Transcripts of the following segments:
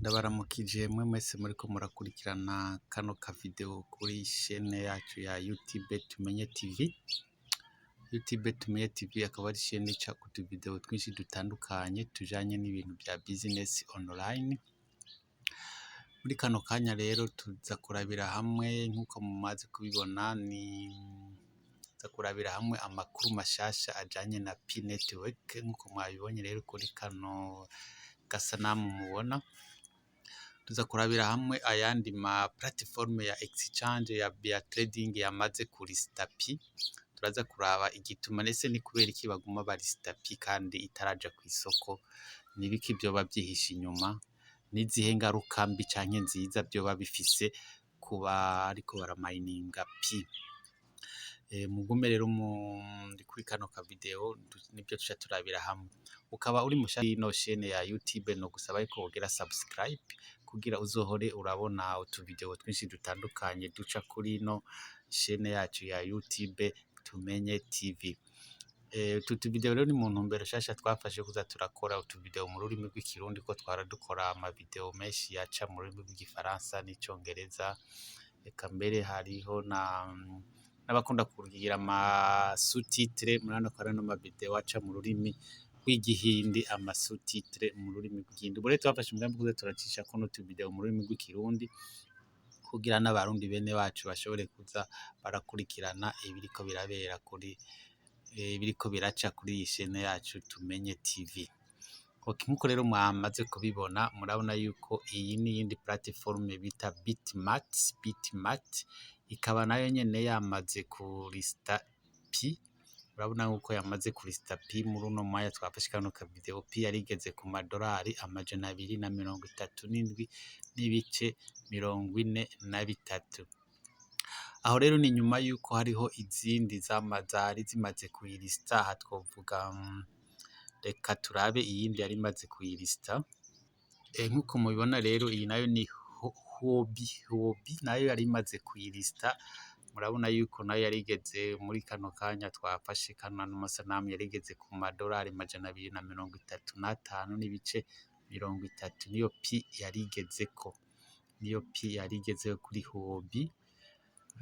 Ndabaramukije mwe mwese muriko murakurikirana kano ka video kuri chaîne yacu ya YouTube Tumenye TV. YouTube Tumenye TV akaba ari chaîne ica kutu video twinshi dutandukanye tujanye n'ibintu bya business online. Muri kano kanya rero tuza kurabira hamwe nkuko mumaze kubibona kurabira hamwe amakuru mashasha ajanye na NETWORK nkuko mwabibonye rero kuri kano gasanamu mubona. Tuza kurabira hamwe ayandi ma platform ya exchange ya trading yamaze kuri stapi. Turaza kuraba igituma nese ni kubera iki baguma bari stapi kandi itaraja ku isoko, nibiki byo babyihisha inyuma, nizihe ngaruka mbi canke nziza byo babifise kuba ariko baramininga pi. Mugume rero ndi kuri kano ka video nibyo tuca turabira hamwe. Ukaba uri mushari no chaîne ya YouTube no gusaba yuko ugira subscribe kugira uzohore urabona utu video twinshi dutandukanye duca kuri no chaîne yacu ya YouTube Tumenye TV. Tutu video rero ni mu ntumbero shasha twafashe kuza turakora utu video mu rurimi rw'ikirundi ko twara dukora ama video menshi yaca mu rurimi rw'igifaransa n'icongereza, eka mbere hariho n'abakunda kugira ama sous-titres murano ko no ma video aca mu rurimi rw'igihindi, ama sous-titres mu rurimi rw'igihindi. Bure twafashe umugambi kuza turacisha ko no tu video mu rurimi rw'ikirundi kugira n'abarundi bene bacu bashobore kuza barakurikirana ibiriko birabera kuri ibiriko biraca kuri iyi chaîne yacu Tumenye TV. Nkuko rero mwamaze kubibona murabona yuko iyi ni yindi platform bita Bitmat ikaba nayo nyene yamaze kuri stapi. Urabona uko yamaze kuri stapi muri uno mwanya twafashe kano ka video pi yarigeze ku madolari amajana 237 n'ibice 43. Aho rero ni nyuma yuko hariho izindi zamazari zimaze kuyirista. Aha twovuga reka turabe iyindi yari imaze kuyirista. Nkuko mubibona rero iyi nayo ni hobby nayo yari imaze kuyirista. Murabona yuko nayo yarigeze muri kano kanya twafashe kano masanamu yarigeze ku madolari amajana 235 n'ibice 30. Niyo pi yarigezeko, niyo pi yarigeze kuri hobby.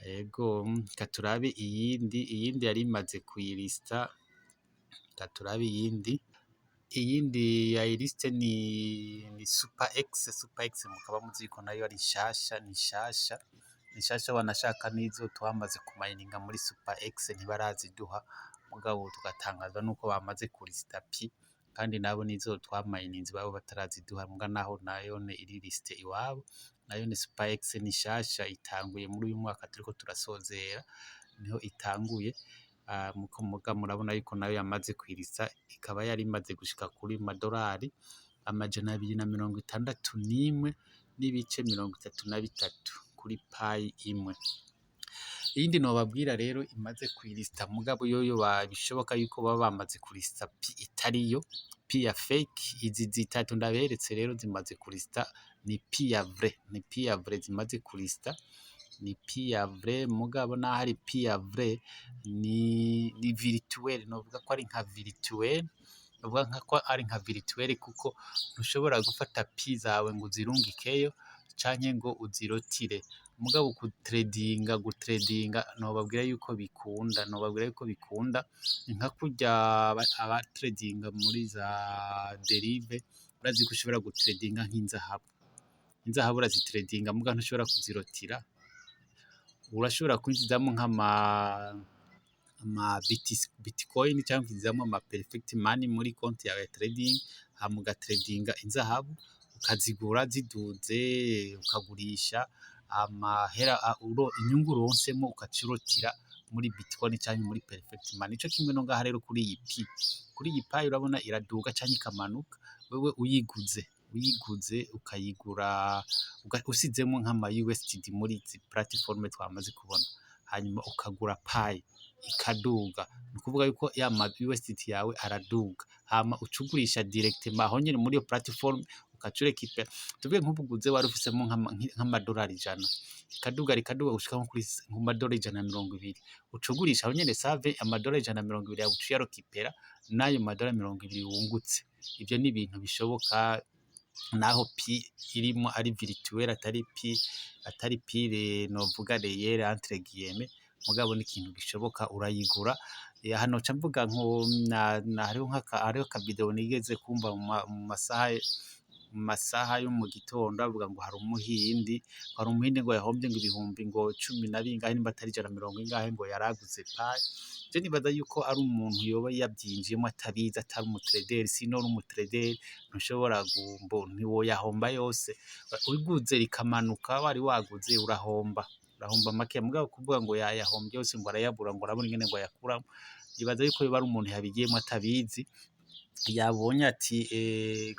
Ego katurabe iyindi yari imaze kuyirista. Katurabe iyindi yayiriste ni Super X mukaba muziko nayo ari nshasha wanashaka nizo twamaze kumayininga muri Super X ntibaraziduha, mugabo tugatangazwa nuko bamaze kuri stapi kandi nabo nizo twamayininze babo bataraziduha, muga naho nayo ne iri liste iwabo. Nayo ni Super X ni shasha itanguye muri uyu mwaka turiko turasozera, niho itanguye. Muga murabona yuko nayo yamaze kwirisa, ikaba yari imaze gushika kuri madolari amajana 261 n'ibice 33 kuri payi imwe. Iyindi no babwira rero imaze kwirista mugabo yoyo babishoboka yuko baba bamaze kurista pi itariyo, pi ya fake. Izi zitatu ndaberetse rero zimaze kurista ni pi ya vrai zimaze kurista, ni pi ya vrai mugabo na hari pi ya vrai ni virtuel. Novuga ko ari nka virtuel, novuga ko ari nka virtuel kuko ntushobora gufata pi zawe ngo uzirungikeyo canke ngo uzirotire, mugabo gutradinga nobabwira yuko bikunda, nka kurya aba tradinga muri za deriv. Urazi ko ushobora gutradinga nk'inzahabu urazitradinga muga ntushobora kuzirotira. Urashobora kwinjizamo nk'ama bitcoin cyangwa kwinjizamo ama perfect money muri konti yawe ya trading, hamuga tradinga inzahabu ukazigura ziduze ukagurisha amahera inyungu uronsemo ukacirotira muri bitcoin cyangwa muri perfect money. Ico kimwe no ngaha rero kuri iyi pi urabona iraduga cyangwa ikamanuka. Wewe uyiguze ukayigura usizemo nk'ama USD muri izi platform twamaze kubona, hanyuma ukagura pi ikaduga, nukuvuga yuko ya ma USD yawe araduga, hama ucugurisha directement aho nyine muri iyo platform ukacureka. Tuvuge nk'ubuguze wari ufisemo nk'amadolari 100, ikaduga gushika nko kuri nk'amadolari 120, ucugurisha aho nyine save amadolari 120 yawe uciyarokipera nayo madolari 20 wungutse. Ivyo ni ibintu bishoboka naho pi irimo ari virtuel atari pi novuga reyere entre guillemets, mugabo ni ikintu gishoboka urayigura. Hano ca mvuga nko hariho akavideo nigeze kumva mu masaha yo mu gitondo avuga ngo hari umuhindi ngo yahombye ngo ibihumbi ngo 10 na bingahe nimba atari 150 ngo yaraguze payi. Je nibaza yuko ari umuntu yoba yabyinjiyemo atabizi, atari umutrader. Sino uri umutrader ntushobora ntiwoyahomba yose, uguze rikamanuka wari waguze urahomba make, mugabo kuvuga ngo yayahombye yose ngo arayabura ngo arabona ingene ngo ayakuramo, nibaza yuko yoba ari umuntu yabigiyemo atabizi, yabonye ati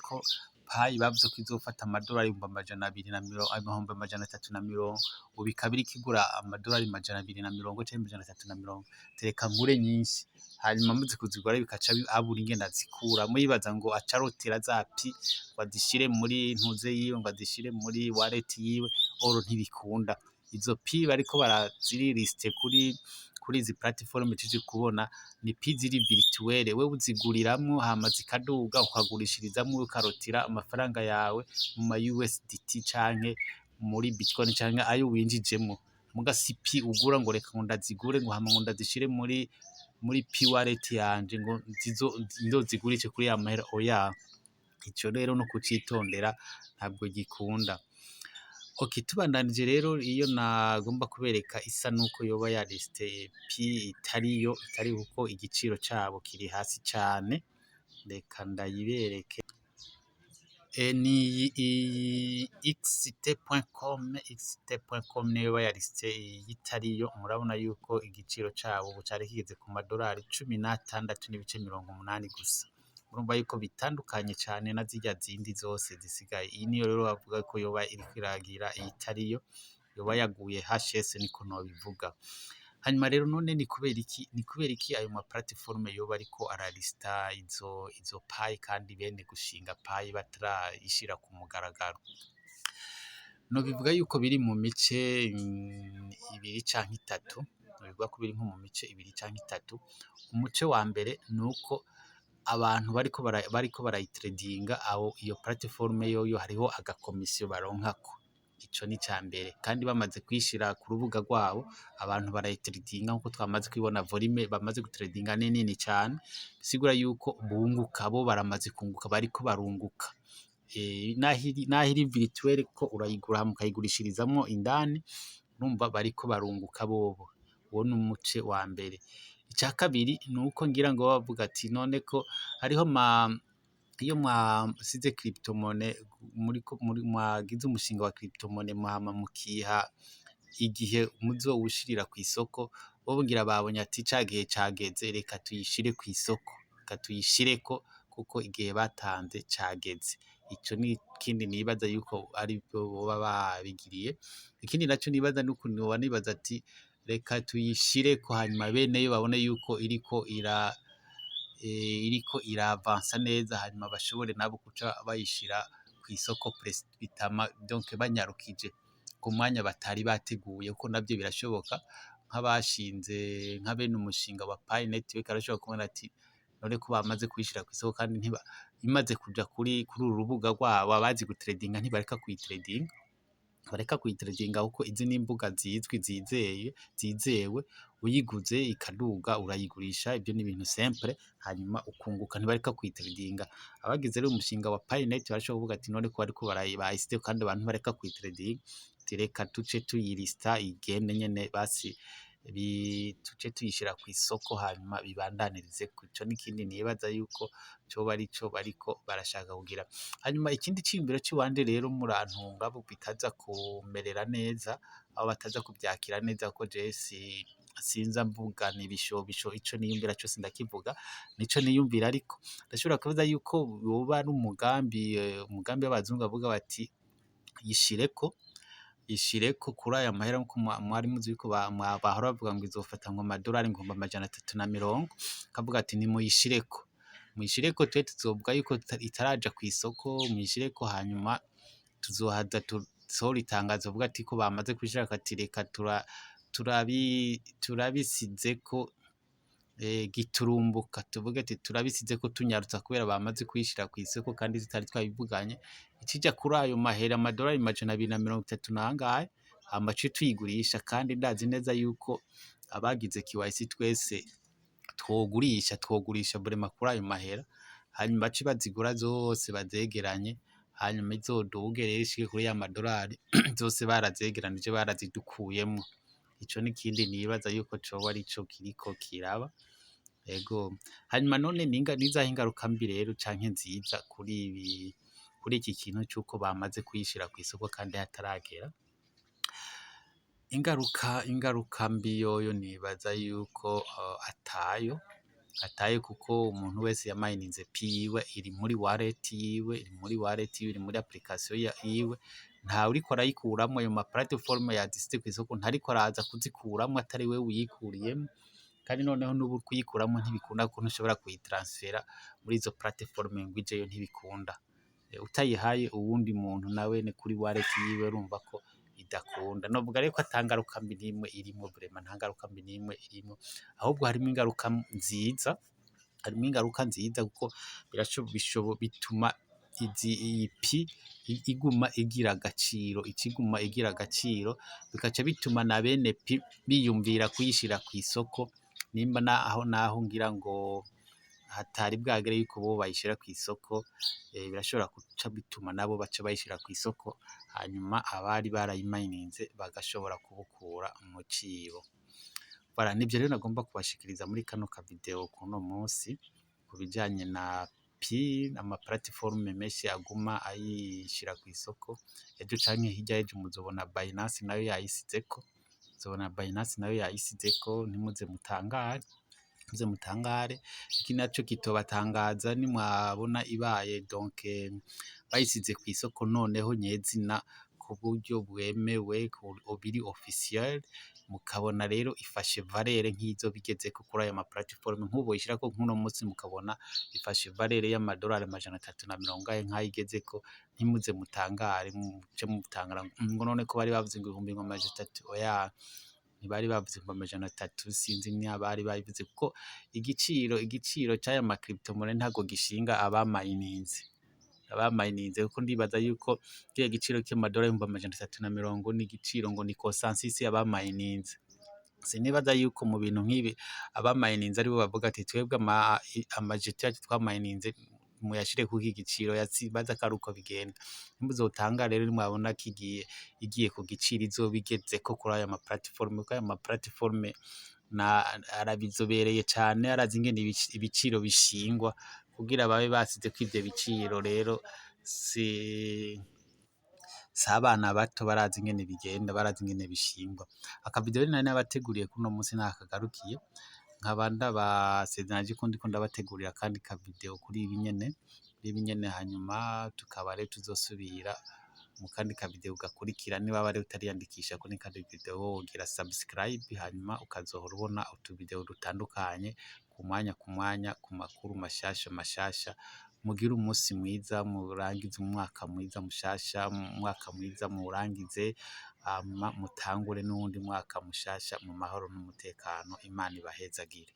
ko payi bavuze ko izofata amadolari 350, ubu ikaba iriko igura amadolari 250 canke 350, tereka ngure nyinshi, hanyuma muzi kuzigura bikaca abura ingene azikuramwo, yibaza ngo acarotera za pi ngo azishire muri ntuze yiwe, ngo azishire muri wallet yiwe, oro ntibikunda. Izo pi bariko barazirilisite kuri izi platform tuje kubona ni pi ziri virtuel, wewe uziguriramwo hama zikaduga ukagurishirizamwo ukarotira amafaranga yawe mu ma USDT canke muri Bitcoin canke ayo winjijemwo, muga si pi ugura ngo reka ngo ndazigure ngo hama ngo ndazishire muri pi wallet yanje ngo nzozigurishe kuri ya mahera, oya, ico rero no kucitondera ntabwo gikunda. Okay, tubandanije rero iyo nagomba kubereka isa nuko yoba ya liste pi itari kuko igiciro cabo kiri hasi cyane, reka ndayibereke. Ni xt.com niyo ya liste itariyo, murabona yuko igiciro cabo bucari kigeze ku madolari 16.80 gusa, urumva yuko bitandukanye cyane na zijya zindi zose zisigaye. Iyi niyo rero bavuga ko yoba iri kwiragira itariyo, yoba yaguye HS niko no bivuga. Hanyuma rero none ni kubera iki ayo ma platform yoba ariko aralista izo payi kandi bene gushinga payi batarayishira ku mugaragaro? No bivuga yuko biri mu mice 2 canke 3, bivuga ko biri nko mu mice 2 canke 3. Umuce wa mbere nuko abantu bariko barayitradinga, aho iyo platform yoyo hariho agakomisiyo baronkako, ico ni cambere, kandi bamaze kwishira ku rubuga rwabo abantu barayitradinga nkuko twamaze kwibona volume bamaze gutradinga nini cyane, bisigura yuko bunguka, bo baramaze kunguka, bariko barunguka. Nahiri virtuel ko urayigura mukayigurishirizamwo indani, urumva bariko barunguka bobo. Uwo ni umuce wa mbere. Icya kabiri nuko ngira ngo bavuga ati none ko hariho iyo mwasize cryptomone muri mwagize umushinga wa cryptomone muhama mukiha igihe muzowushirira ku isoko, bo ngira babonye ati cagihe cageze, reka tuyishire ku isoko, reka tuyishireko kuko igihe batanze cageze. Ico ni kindi nibaza yuko ari byo boba babigiriye. Ikindi naco nibaza n'ukuntu nibaza ati reka tuyishire ko hanyuma bene yo babone yuko iriko iravansa neza, hanyuma bashobore nabo kuca bayishira ku isoko bitama donc banyarukije ku mwanya batari bateguye, kuko nabyo birashoboka. Nk'abashinze nka bene umushinga wa Pi Network arashobora kubona ati none ko bamaze kuyishira ku isoko kandi imaze kuja kuri uru rubuga rwabo, abazi gutradinga ntibareka kuyitradinga, bareka kuyitradinga kuko izi n'imbuga zizwi zizewe, uyiguze ikaduga urayigurisha, ibyo ni ibintu simple, hanyuma ukunguka, ntibareka kuyitradinga. Abagize rero umushinga wa Pi Net barashobora kuvuga ati none ko ariko bayisite kandi abantu bareka kuyitradinga, reka tuce tuyilista igende nyene basi tuce tuyishira ku isoko hanyuma bibandanirize. Ico n'ikindi nibaza yuko coba arico bariko barashaka kugira. Hanyuma ikindi cimbiro ciwanje rero murantunga bo bitaza kumerera neza, abo bataza kubyakira neza, ko je sinza mvuga nibishobisho, ico niyumvira cyose ndakivuga, nico niyumvira, ariko ndashobora kuvuga yuko boba ari umugambi w'abazungu bavuga bati yishireko kuri aya mahera, nko mwari muzi yuko bahora bavuga ngo izofata ngo amadolari 350, kavuga ati ni muyishireko twe tuzovuga yuko itaraja ku isoko, muyishireko hanyuma tuzohaza tusohora itangazo vuga ati ko bamaze kwishira, ati reka turabisizeko giturumbuka tuvuge ati turabisize ko tunyarutsa kubera bamaze kuyishira ku isoko kandi zitari twabivuganye, ikija kuri ayo mahera amadolari 230 nangahe hama ce tuyigurisha, kandi ndazi neza yuko abagize KYC twese twogurisha burema kuri ayo mahera, hanyuma bace bazigura zose bazegeranye, hanyuma izoduge rero ishike kuri ya madolari zose barazegeranije barazidukuyemo. Ico n'ikindi nibaza yuko coba arico kiriko kiraba. Ego hanyuma none nizahe ingaruka mbi rero canke nziza kuri iki kintu c'uko bamaze kuyishira ku isoko kandi hataragera? Ingaruka mbi yoyo nibaza yuko atayo kuko umuntu wese yamayininze pi yiwe iri muri wallet yiwe, iri muri application yiwe, ntawe uriko arayikuramwo. Ayo ma platform yazisite ku isoko ntariko araza kuzikuramwo atari we wiyikuriyemo, kandi noneho n'ubu kuyikuramwo ntibikunda ko ntushobora kuyitransfera muri izo platform ngo ijeyo, ntibikunda. Utayihaye uwundi muntu nawe ne kuri wallet yiwe urumva ko idakunda. Novuga rero ko atangaruka mbi nimwe irimo, vraiment nta ngaruka mbi nimwe irimo, ahubwo harimo ingaruka nziza, kuko bituma iyi pi iguma igira agaciro, bikaca bituma na bene pi biyumvira kuyishira ku isoko, nimba naho ngira ngo hatari bwagere yuko bo bayishira ku isoko, birashobora guca bituma nabo baca bayishira ku isoko, hanyuma abari barayimayininze bagashobora kubukura mu cibo. Nivyo rero nagomba kubashikiriza muri kano ka video kuno munsi ku bijanye na pi ama platform menshi aguma ayishira ku isoko. Ejo canke hirya y'ejo muzobona Binance nayo yayisizeko, ntimuze mutangare. Iki naco kitobatangaza nimwabona ibaye donc bayisize ku isoko noneho nyezina ku buryo bwemewe biri officiel, mukabona rero ifashe valere nk'izo bigezeko kuri aya ma platform. Nk'ubu yishirako nk'uno munsi mukabona ifashe valere y'amadolari 340 nk'ayigezeko, ntimuze mutangare muce mutangara ngo none ko bari bavuze ngo 300,000. Oya, ntibari bavuze ngo 300, sinzi ni abari babivuze, kuko igiciro c'aya ma crypto money ntago gishinga abamayininze, kuko ndibaza yuko kiya giciro cy'amadolari 330 ni igiciro ngo ni consensus y'abamayininze. Sinibaza yuko mu bintu nk'ibi abamayininze aribo bavuga ati twebwe amajeti yacu twamayininze muyashire ku giciro, baza karuko bigenda. Nimuzotanga rero mwabona igiye ku giciro izobigeze ko kuri aya ma platform, kuko aya ma platform arabizobereye cane, arazi ingene ibiciro bishingwa kugira babe basize ko ivyo biciro. Rero si abana bato, barazi ingene bigenda, barazi ingene bishingwa. Akavideo rero nari nabateguriye kuno munsi nakagarukiye, nkaba ndabasezeranyije ko ndiko ndabategurira kandi ka video kuri ibi nyene, hanyuma tukaba rero tuzosubira mu kandi ka video gakurikira. Niba bari utariyandikisha kuri kandi video wogira subscribe, hanyuma ukazohora ubona utu video dutandukanye ku mwanya ku makuru mashasha. Mugire umunsi mwiza, murangize umwaka mwiza mushasha, murangize mutangure n'uwundi mwaka mushasha mu mahoro n'umutekano. Imana ibahezagire.